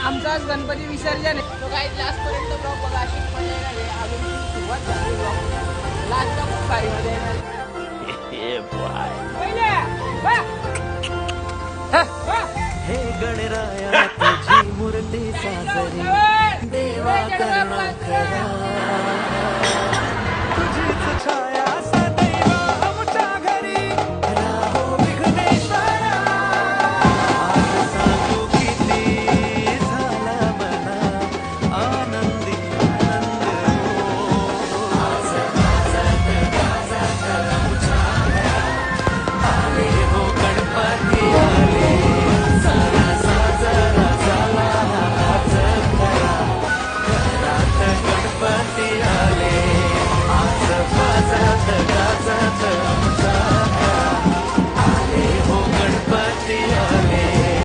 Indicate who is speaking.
Speaker 1: आमचा आज गणपती विसर्जन आहे. तो काही लास्ट पर्यंत ब्लॉग बघा, अशी मजा येणार आहे. अजून सुरुवात झाली ब्लॉग, लास्टला खूप भारी मजा येणार आहे.
Speaker 2: हे गणराया तुझी मूर्ती साजरी देवा करुणा करा.